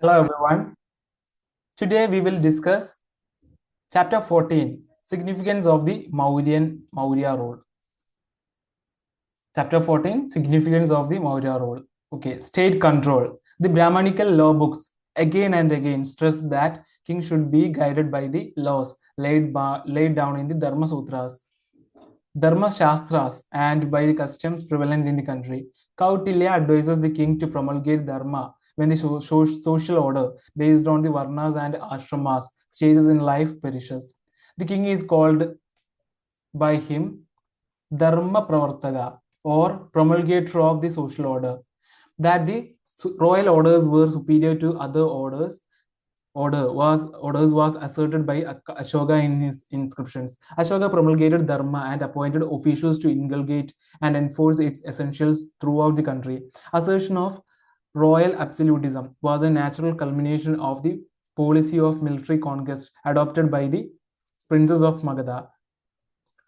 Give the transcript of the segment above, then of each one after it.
Hello everyone. Today we will discuss chapter 14, significance of the Maurya rule. Chapter 14, significance of the Maurya rule. Okay, state control. The Brahmanical law books again and again stress that king should be guided by the laws laid down in the Dharma Sutras, Dharma Shastras, and by the customs prevalent in the country. Kautilya advises the king to promulgate Dharma when the social order based on the Varnas and Ashramas stages in life perishes. The king is called by him Dharma Pravartaka or promulgator of the social order. That the royal orders were superior to other orders was asserted by Ashoka in his inscriptions. Ashoka promulgated Dharma and appointed officials to inculcate and enforce its essentials throughout the country. Assertion of royal absolutism was a natural culmination of the policy of military conquest adopted by the princes of Magadha.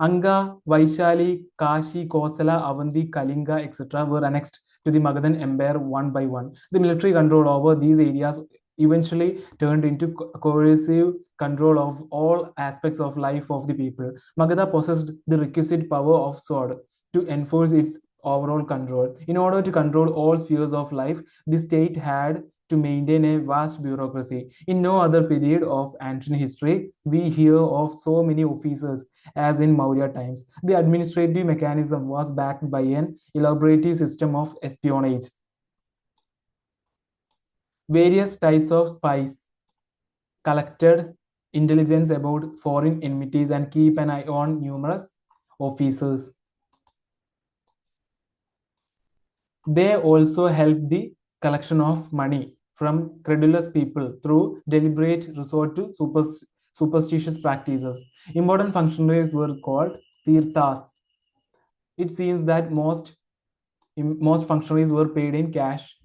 Anga, Vaishali, Kashi, Kosala, Avanti, Kalinga, etc. were annexed to the Magadhan Empire one by one. The military control over these areas eventually turned into coercive control of all aspects of life of the people. Magadha possessed the requisite power of sword to enforce its overall control. In order to control all spheres of life, the state had to maintain a vast bureaucracy. In no other period of ancient history, we hear of so many officers as in Maurya times. The administrative mechanism was backed by an elaborate system of espionage. Various types of spies collected intelligence about foreign enmities and keep an eye on numerous officers. They also helped the collection of money from credulous people through deliberate resort to superstitious practices. Important functionaries were called tirthas. It seems that most functionaries were paid in cash.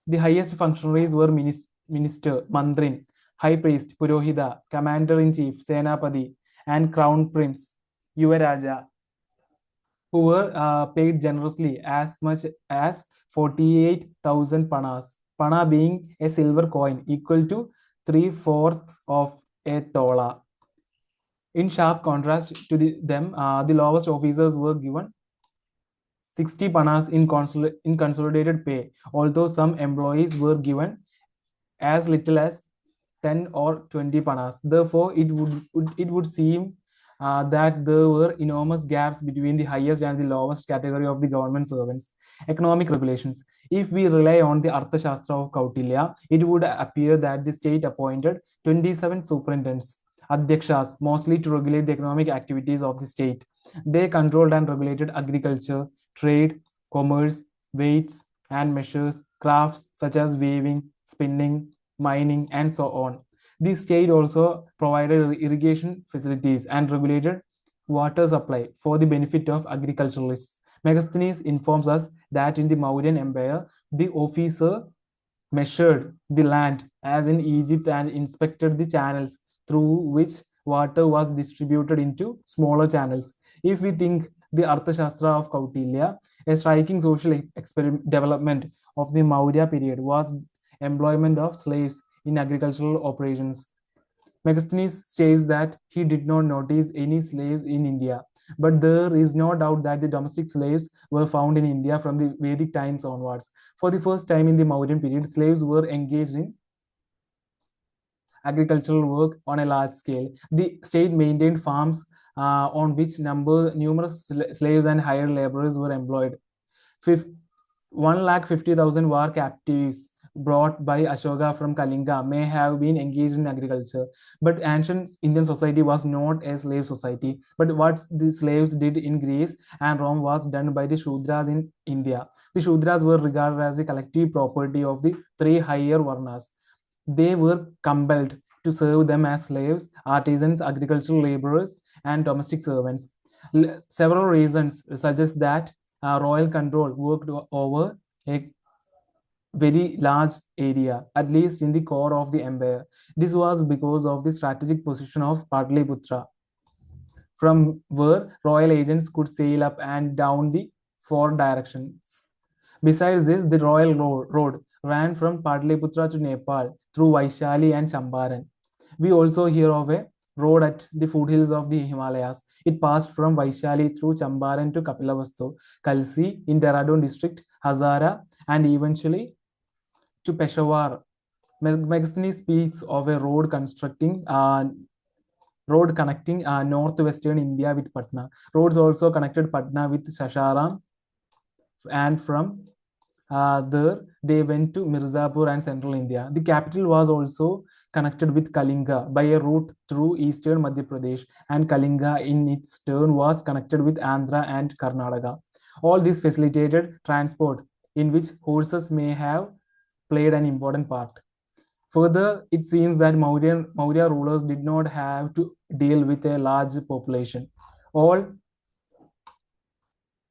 The highest functionaries were minister, mandrin, high priest, purohita, commander-in-chief, senapati, and crown prince, yuvaraja, who were paid generously as much as 48,000 panas. Pana being a silver coin equal to 3/4 of a tola. In sharp contrast to them, the lowest officers were given 60 panas in consolidated pay, although some employees were given as little as 10 or 20 panas. Therefore, it would seem that there were enormous gaps between the highest and the lowest category of the government servants. Economic regulations. If we rely on the Arthashastra of Kautilya, it would appear that the state appointed 27 superintendents, Adhyakshas, mostly to regulate the economic activities of the state. They controlled and regulated agriculture, trade, commerce, weights and measures, crafts such as weaving, spinning, mining, and so on. The state also provided irrigation facilities and regulated water supply for the benefit of agriculturalists. Megasthenes informs us that in the Mauryan Empire, the officer measured the land as in Egypt and inspected the channels through which water was distributed into smaller channels. If we think the Arthashastra of Kautilya, a striking social development of the Maurya period was employment of slaves in agricultural operations. Megasthenes states that he did not notice any slaves in India, but there is no doubt that the domestic slaves were found in India from the Vedic times onwards. For the first time in the Mauryan period, slaves were engaged in agricultural work on a large scale. The state maintained farms on which numerous slaves and hired laborers were employed. 150,000 war captives brought by Ashoka from Kalinga may have been engaged in agriculture. But ancient Indian society was not a slave society. But what the slaves did in Greece and Rome was done by the Shudras in India. The Shudras were regarded as the collective property of the three higher Varnas. They were compelled to serve them as slaves, artisans, agricultural laborers, and domestic servants. Several reasons suggest that royal control worked over a very large area, at least in the core of the empire. This was because of the strategic position of Patliputra, from where royal agents could sail up and down the four directions. Besides this, the royal road ran from Patliputra to Nepal through Vaishali and Champaran. We also hear of a road at the foothills of the Himalayas. It passed from Vaishali through Champaran to Kapilavastu, Kalsi in Dehradun district, Hazara, and eventually to Peshawar. Megasthenes speaks of a road connecting northwestern India with Patna. Roads also connected Patna with Sasharam, and from there they went to Mirzapur and central India. The capital was also connected with Kalinga by a route through eastern Madhya Pradesh, and Kalinga in its turn was connected with Andhra and Karnataka. All this facilitated transport, in which horses may have played an important part. Further, it seems that Maurya rulers did not have to deal with a large population. All,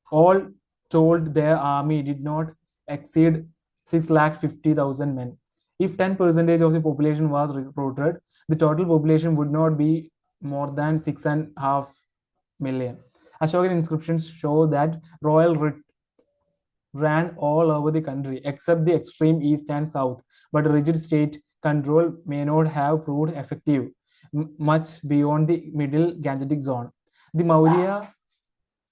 all told, their army did not exceed 650,000 men. If 10% of the population was recruited, the total population would not be more than 6.5 million. Ashokan inscriptions show that royal ran all over the country except the extreme east and south, but rigid state control may not have proved effective much beyond the middle Gangetic zone. The Maurya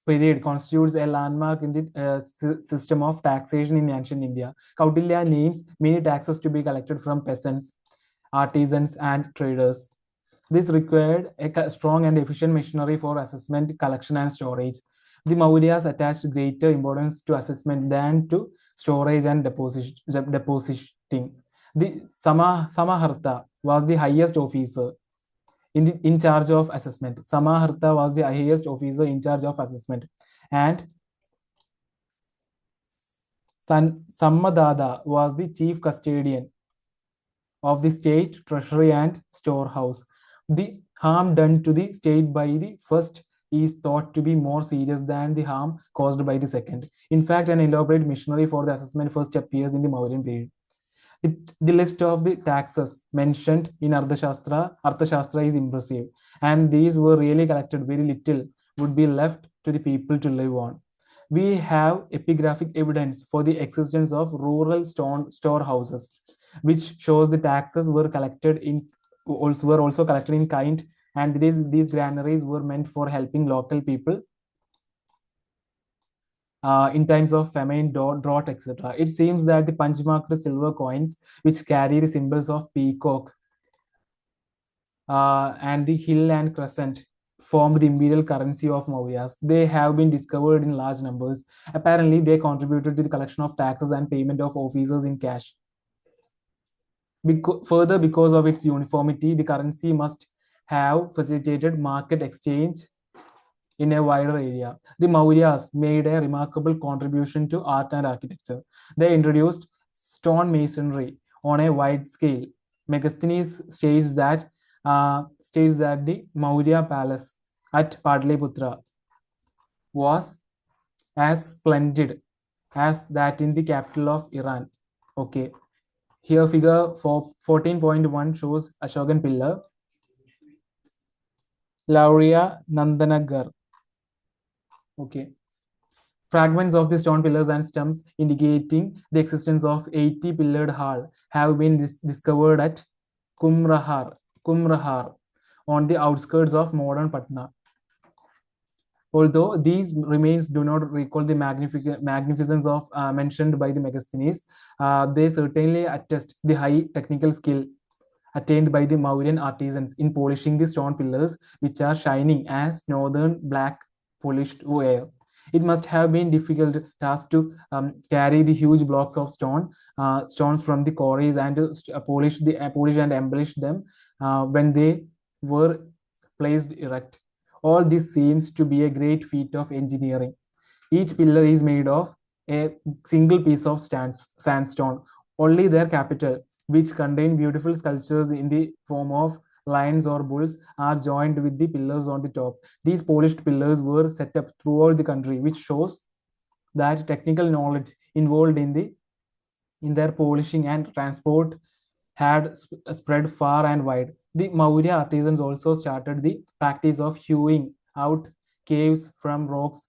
period constitutes a landmark in the system of taxation in ancient India. Kautilya names many taxes to be collected from peasants, artisans, and traders. This required a strong and efficient machinery for assessment, collection, and storage. The Mauryas attached greater importance to assessment than to storage and depositing. The Samaharta was the highest officer in charge of assessment. Samaharta was the highest officer in charge of assessment. And Sammadada was the chief custodian of the state treasury and storehouse. The harm done to the state by the first is thought to be more serious than the harm caused by the second. In fact, an elaborate machinery for the assessment first appears in the Mauryan period. The list of the taxes mentioned in Arthashastra is impressive, and these were really collected. Very little would be left to the people to live on. We have epigraphic evidence for the existence of rural stone storehouses, which shows the taxes were also collected in kind, and these granaries were meant for helping local people in times of famine, drought, etc. It seems that the punch-marked silver coins, which carry the symbols of peacock and the hill and crescent, formed the imperial currency of Mauryas. They have been discovered in large numbers. Apparently, they contributed to the collection of taxes and payment of officers in cash. Further, because of its uniformity, the currency must have facilitated market exchange in a wider area. The Mauryas made a remarkable contribution to art and architecture. They introduced stone masonry on a wide scale. Megasthenes states that the Maurya palace at Padliputra was as splendid as that in the capital of Iran. Okay. Here, figure 14.1 shows Ashokan pillar, Lauriya Nandanagar. Okay. Fragments of the stone pillars and stumps indicating the existence of 80 pillared hall have been discovered at Kumrahar on the outskirts of modern Patna. Although these remains do not recall the magnificence of mentioned by the Megasthenes, they certainly attest the high technical skill attained by the Mauryan artisans in polishing the stone pillars, which are shining as northern black polished ware. It must have been difficult task to carry the huge blocks of stones from the quarries and to polish and embellish them when they were placed erect. All this seems to be a great feat of engineering. Each pillar is made of a single piece of sandstone. Only their capital, which contain beautiful sculptures in the form of lions or bulls, are joined with the pillars on the top. These polished pillars were set up throughout the country, which shows that technical knowledge involved in their polishing and transport had spread far and wide. The Maurya artisans also started the practice of hewing out caves from rocks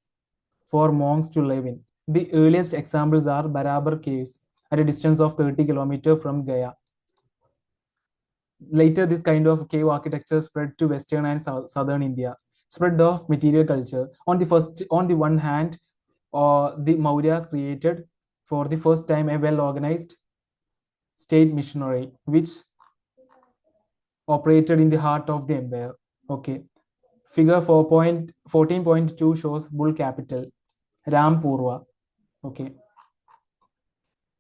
for monks to live in. The earliest examples are Barabar caves, at a distance of 30 kilometers from Gaya. Later, this kind of cave architecture spread to western and southern India. Spread of material culture. On the one hand, the Mauryas created for the first time a well-organized state missionary, which operated in the heart of the empire. Okay. Figure 14.2 shows bull capital, Rampurva. Okay.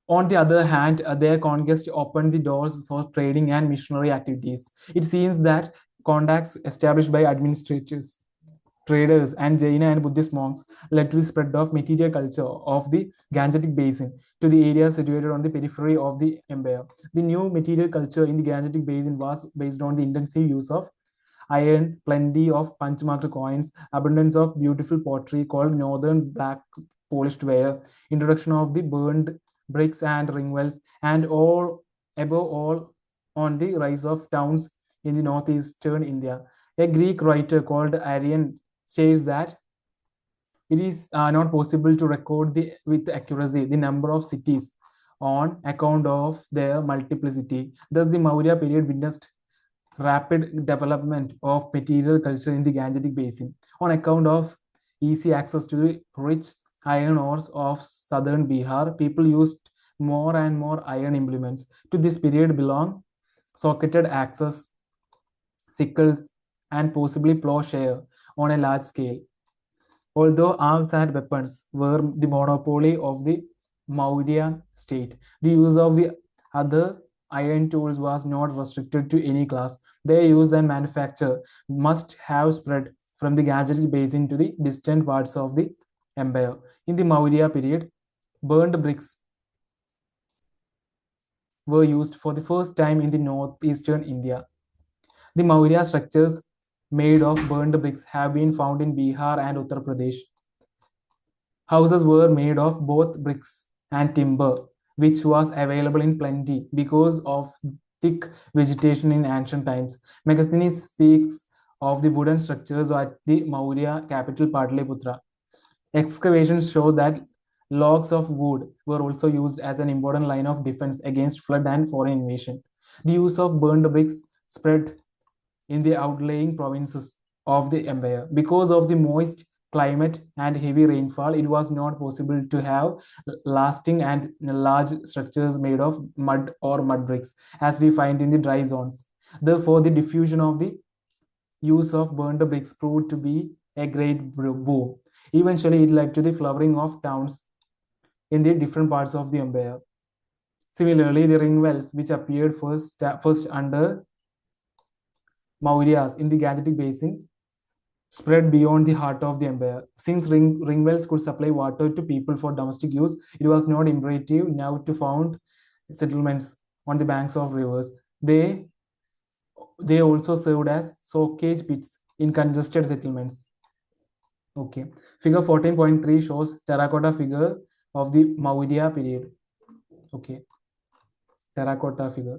On the other hand, their conquest opened the doors for trading and missionary activities. It seems that contacts established by administrators, traders, and Jaina and Buddhist monks led to the spread of material culture of the Gangetic Basin to the areas situated on the periphery of the empire. The new material culture in the Gangetic Basin was based on the intensive use of iron, plenty of punch-marked coins, abundance of beautiful pottery called northern black polished ware, introduction of the burned bricks and ringwells, and all above all on the rise of towns in the northeastern India. A Greek writer called Arian states that it is not possible to record with accuracy the number of cities on account of their multiplicity. Thus, the Maurya period witnessed rapid development of material culture in the Gangetic Basin on account of easy access to the rich iron ores of southern Bihar. People used more and more iron implements. To this period belong socketed axes, sickles, and possibly plowshare on a large scale. Although arms and weapons were the monopoly of the Maurya state, the use of the other iron tools was not restricted to any class. Their use and manufacture must have spread from the Gangetic Basin to the distant parts of the empire. In the Maurya period, burned bricks were used for the first time in the northeastern India. The Maurya structures made of burned bricks have been found in Bihar and Uttar Pradesh. Houses were made of both bricks and timber, which was available in plenty because of thick vegetation in ancient times. Megasthenes speaks of the wooden structures at the Maurya capital Pataliputra. Excavations show that logs of wood were also used as an important line of defense against flood and foreign invasion. The use of burned bricks spread in the outlying provinces of the empire. Because of the moist climate and heavy rainfall, it was not possible to have lasting and large structures made of mud or mud bricks, as we find in the dry zones. Therefore, the diffusion of the use of burned bricks proved to be a great boom. Eventually, it led to the flowering of towns in the different parts of the empire. Similarly, the ring wells, which appeared first under Mauryas in the Gangetic Basin, spread beyond the heart of the empire. Since ring wells could supply water to people for domestic use, it was not imperative now to found settlements on the banks of rivers. They also served as soakage pits in congested settlements. Okay. Figure 14.3 shows terracotta figure of the Maurya period. Okay. Terracotta figure.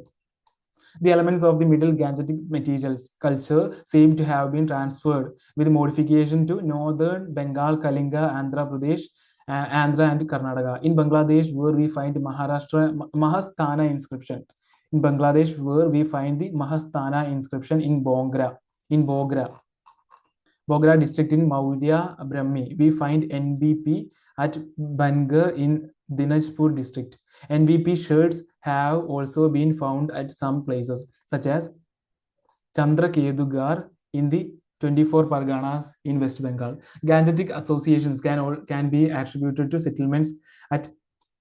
The elements of the Middle Gangetic materials culture seem to have been transferred with modification to northern Bengal, Kalinga, Andhra Pradesh, Andhra and Karnataka. In Bangladesh, where we find Mahasthana inscription. In Bangladesh, where we find the Mahasthana inscription in Bogra district in Maurya Brahmi. We find NBP at Bangar in Dinajpur district. NBP shirts have also been found at some places, such as Chandrakedugar in the 24 Parganas in West Bengal. Gangetic associations can be attributed to settlements at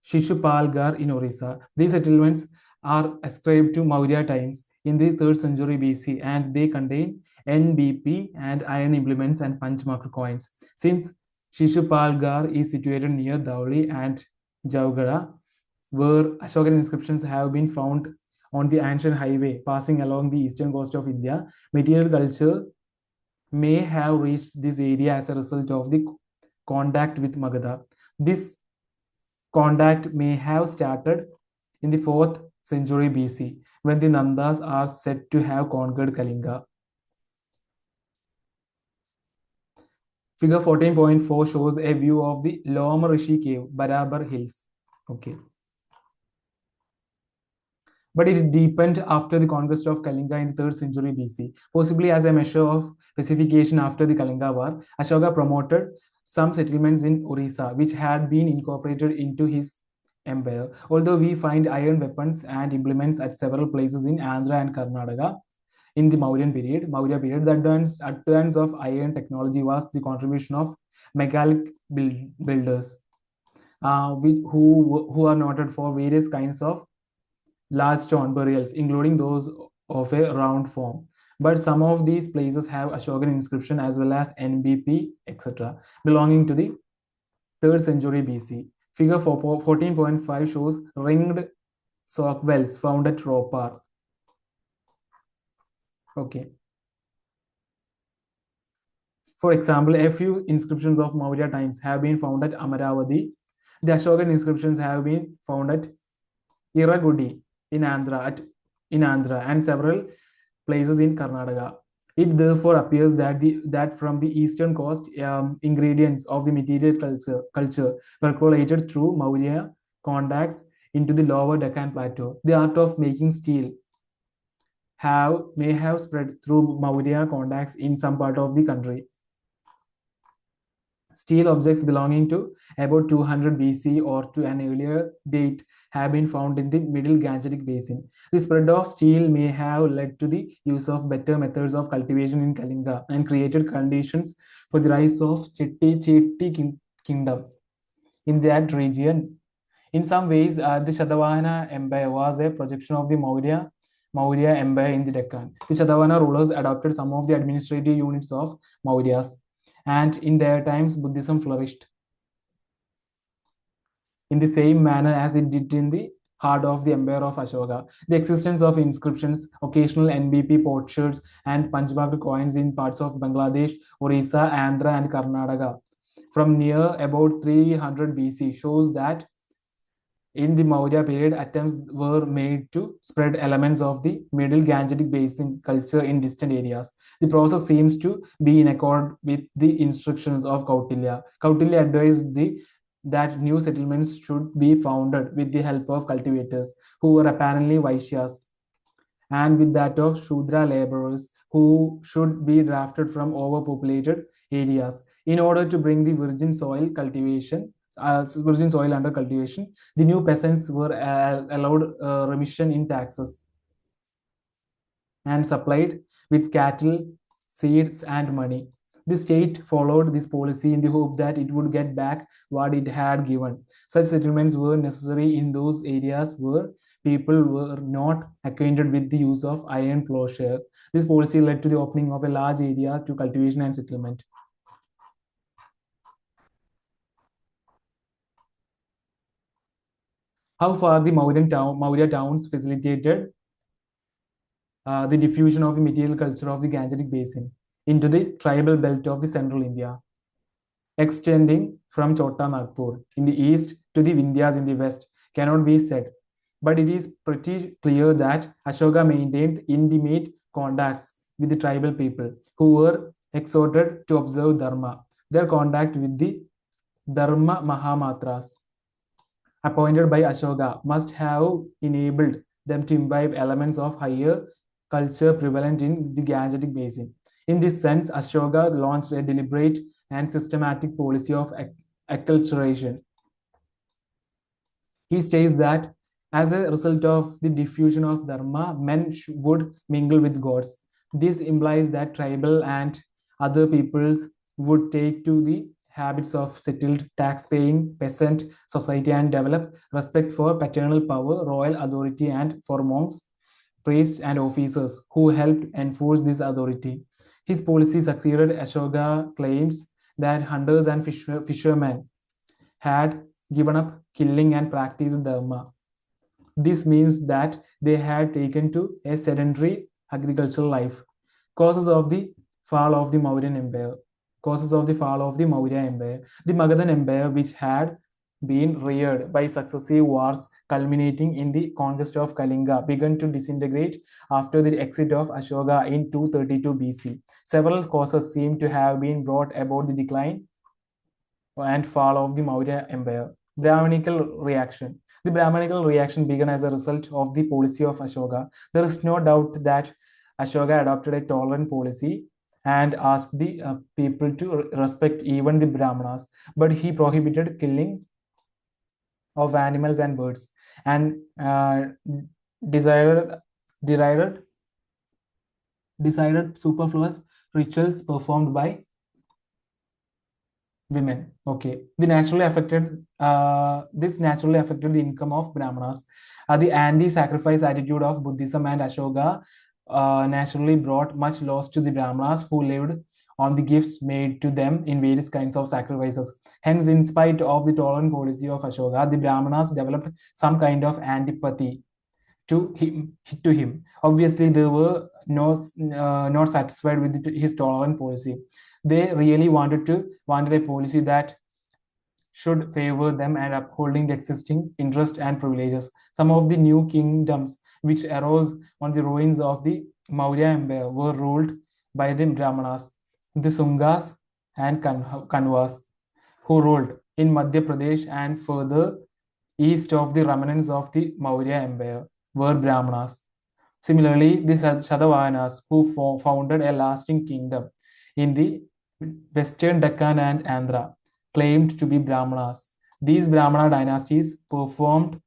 Shishupalgarh in Orissa. These settlements are ascribed to Maurya times in the 3rd century BC, and they contain NBP and iron implements and punch-marked coins. Since Shishupalgarh is situated near Dhauli and Jaugada, where Ashokan inscriptions have been found on the ancient highway passing along the eastern coast of India, material culture may have reached this area as a result of the contact with Magadha. This contact may have started in the 4th century BC, when the Nandas are said to have conquered Kalinga. Figure 14.4 shows a view of the Loma Rishi cave, Barabar Hills. Okay. but it deepened after the conquest of Kalinga in the 3rd century BC. Possibly as a measure of pacification after the Kalinga War, Ashoka promoted some settlements in Orissa, which had been incorporated into his empire. Although we find iron weapons and implements at several places in Andhra and Karnataka in the Maurya period, the advance of iron technology was the contribution of megalith builders, who are noted for various kinds of large stone burials, including those of a round form. But some of these places have Ashokan inscription as well as NBP, etc., belonging to the 3rd century BC. Figure 14.5 shows ringed sock wells found at Ropar. Okay. For example, a few inscriptions of Maurya times have been found at Amaravati. The Ashokan inscriptions have been found at Iragudi in Andhra and several places in Karnataka. It therefore appears that from the eastern coast, ingredients of the material culture percolated through Maurya contacts into the lower Deccan plateau. The art of making steel may have spread through Maurya contacts in some part of the country. Steel objects belonging to about 200 BC or to an earlier date have been found in the Middle Gangetic Basin. The spread of steel may have led to the use of better methods of cultivation in Kalinga and created conditions for the rise of Chetty kingdom in that region. In some ways, the Shatavahana Empire was a projection of the Maurya Empire in the Deccan. The Shatavahana rulers adopted some of the administrative units of Mauryas, and in their times, Buddhism flourished in the same manner as it did in the heart of the empire of Ashoka. The existence of inscriptions, occasional NBP potsherds, and punchmarked coins in parts of Bangladesh, Orissa, Andhra, and Karnataka from near about 300 BC shows that in the Maurya period, attempts were made to spread elements of the Middle Gangetic Basin culture in distant areas. The process seems to be in accord with the instructions of Kautilya. Kautilya advised that new settlements should be founded with the help of cultivators who were apparently Vaishyas, and with that of Shudra laborers who should be drafted from overpopulated areas in order to bring the virgin soil under cultivation. The new peasants were allowed remission in taxes and supplied with cattle, seeds, and money. The state followed this policy in the hope that it would get back what it had given. Such settlements were necessary in those areas where people were not acquainted with the use of iron plowshare. This policy led to the opening of a large area to cultivation and settlement. How far the Maurya towns facilitated the diffusion of the material culture of the Gangetic Basin into the tribal belt of the central India, extending from Chota Nagpur in the east to the Vindhyas in the west, cannot be said. But it is pretty clear that Ashoka maintained intimate contacts with the tribal people who were exhorted to observe Dharma. Their contact with the Dharma Mahamatras appointed by Ashoka must have enabled them to imbibe elements of higher culture prevalent in the Gangetic Basin. In this sense, Ashoka launched a deliberate and systematic policy of acculturation. He states that as a result of the diffusion of Dharma, men would mingle with gods. This implies that tribal and other peoples would take to the habits of settled tax-paying peasant society and develop respect for paternal power, royal authority, and for monks, priests, and officers who helped enforce this authority. His policy succeeded. Ashoka claims that hunters and fishermen had given up killing and practiced dharma. This means that they had taken to a sedentary agricultural life. Causes of the fall of the Mauryan Empire. Causes of the fall of the Maurya Empire. The Magadhan Empire, which had been reared by successive wars culminating in the conquest of Kalinga, began to disintegrate after the exit of Ashoka in 232 BC. Several causes seem to have been brought about the decline and fall of the Maurya Empire. Brahminical reaction. The Brahmanical reaction began as a result of the policy of Ashoka. There is no doubt that Ashoka adopted a tolerant policy and asked the people to respect even the Brahmanas, but he prohibited killing of animals and birds and desired derided decided superfluous rituals performed by women. Okay, this naturally affected the income of Brahmanas. The anti-sacrifice attitude of Buddhism and Ashoka naturally brought much loss to the Brahmanas who lived on the gifts made to them in various kinds of sacrifices. Hence, in spite of the tolerant policy of Ashoka, the Brahmanas developed some kind of antipathy to him. Obviously, they were not satisfied with his tolerant policy. They really wanted a policy that should favor them and upholding the existing interest and privileges. Some of the new kingdoms which arose on the ruins of the Maurya Empire were ruled by the Brahmanas, the Sungas and Kanvas, who ruled in Madhya Pradesh and further east of the remnants of the Maurya Empire were Brahmanas. Similarly, the Shatavahanas, who founded a lasting kingdom in the western Deccan and Andhra, claimed to be Brahmanas. These Brahmana dynasties performed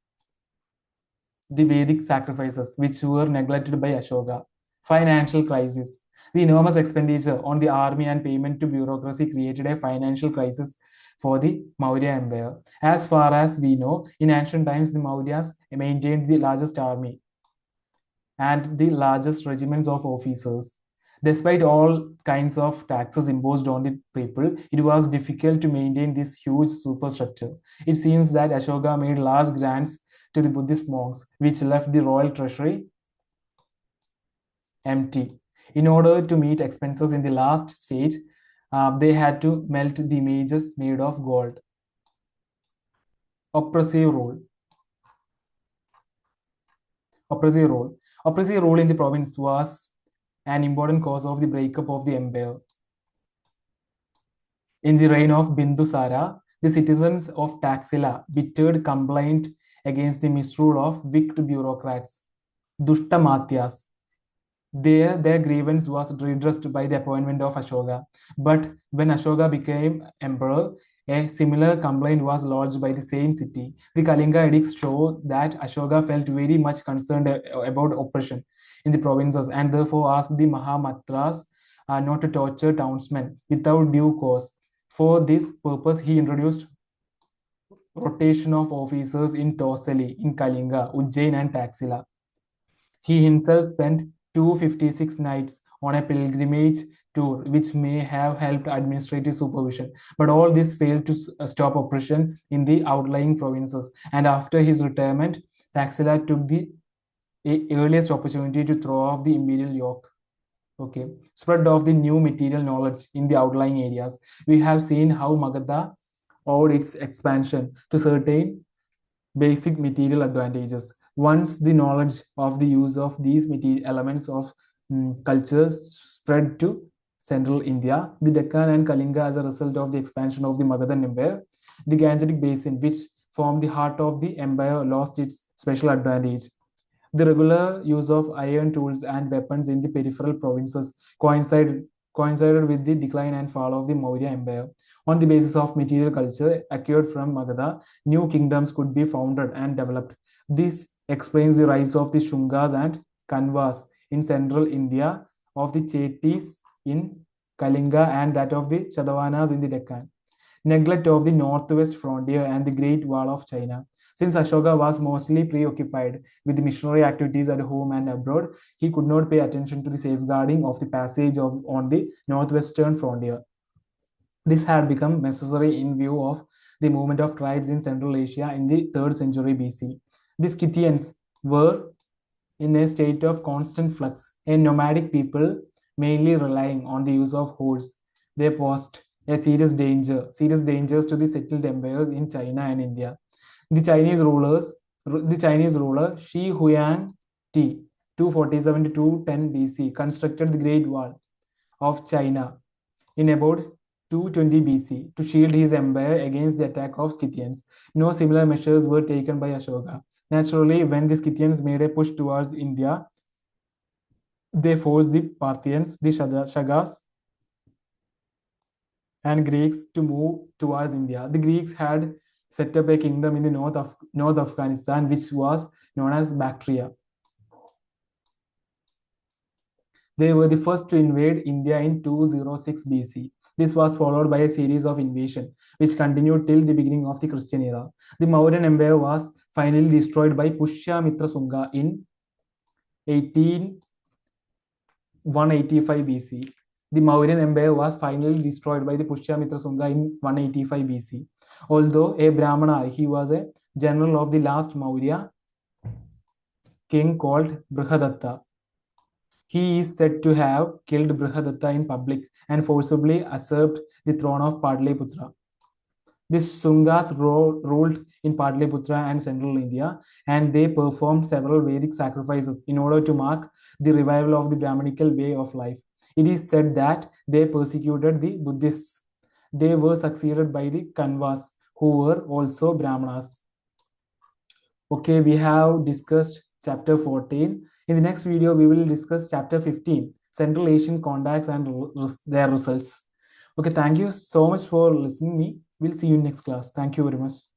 the Vedic sacrifices, which were neglected by Ashoka. Financial crisis. The enormous expenditure on the army and payment to bureaucracy created a financial crisis for the Maurya Empire. As far as we know, in ancient times, the Mauryas maintained the largest army and the largest regiments of officers. Despite all kinds of taxes imposed on the people, it was difficult to maintain this huge superstructure. It seems that Ashoka made large grants to the Buddhist monks, which left the royal treasury empty. In order to meet expenses in the last stage, they had to melt the images made of gold. Oppressive rule. Oppressive rule. Oppressive rule in the province was an important cause of the breakup of the empire. In the reign of Bindusara, the citizens of Taxila bittered complaint against the misrule of wicked bureaucrats, Dushtamatyas. Their grievance was redressed by the appointment of Ashoka. But when Ashoka became emperor, a similar complaint was lodged by the same city. The Kalinga edicts show that Ashoka felt very much concerned about oppression in the provinces and therefore asked the Mahamatras not to torture townsmen without due cause. For this purpose, he introduced rotation of officers in Tosali, in Kalinga, Ujjain, and Taxila. He himself spent 256 nights on a pilgrimage tour, which may have helped administrative supervision. But all this failed to stop oppression in the outlying provinces. And after his retirement, Taxila took the earliest opportunity to throw off the imperial yoke. Okay, spread of the new material knowledge in the outlying areas. We have seen how Magadha owed its expansion to certain basic material advantages. Once the knowledge of the use of these material elements of cultures spread to central India, the Deccan and Kalinga, as a result of the expansion of the Magadhan Empire, the Gangetic Basin, which formed the heart of the empire, lost its special advantage. The regular use of iron tools and weapons in the peripheral provinces coincided with the decline and fall of the Maurya Empire. On the basis of material culture acquired from Magadha, new kingdoms could be founded and developed. This explains the rise of the Shungas and Kanvas in central India, of the Chetis in Kalinga, and that of the Shatavahanas in the Deccan. Neglect of the northwest frontier and the Great Wall of China. Since Ashoka was mostly preoccupied with the missionary activities at home and abroad, he could not pay attention to the safeguarding of the passage on the northwestern frontier. This had become necessary in view of the movement of tribes in Central Asia in the 3rd century BC. The Scythians were in a state of constant flux, a nomadic people mainly relying on the use of horse. They posed a serious dangers to the settled empires in China and India. The Chinese ruler Shi Huan Ti, 247 to 210 BC, constructed the Great Wall of China in about 220 BC to shield his empire against the attack of Scythians. No similar measures were taken by Ashoka. Naturally, when the Scythians made a push towards India, they forced the Parthians, the Shagas, and Greeks to move towards India. The Greeks had set up a kingdom in the north of North Afghanistan, which was known as Bactria. They were the first to invade India in 206 BC. This was followed by a series of invasions, which continued till the beginning of the Christian era. The Mauryan Empire was finally destroyed by Pushyamitra Sunga in 185 BC. The Mauryan Empire was finally destroyed by the Pushyamitra Sunga in 185 BC. Although a Brahmana, he was a general of the last Maurya king called Brihadatta. He is said to have killed Brihadatta in public and forcibly usurped the throne of Patliputra. These Sungas ruled in Patliputra and central India, and they performed several Vedic sacrifices in order to mark the revival of the Brahmanical way of life. It is said that they persecuted the Buddhists. They were succeeded by the Kanvas, who were also Brahmanas. Okay, we have discussed chapter 14. In the next video, we will discuss chapter 15, Central Asian contacts and their results. Okay, thank you so much for listening me. We'll see you in next class. Thank you very much.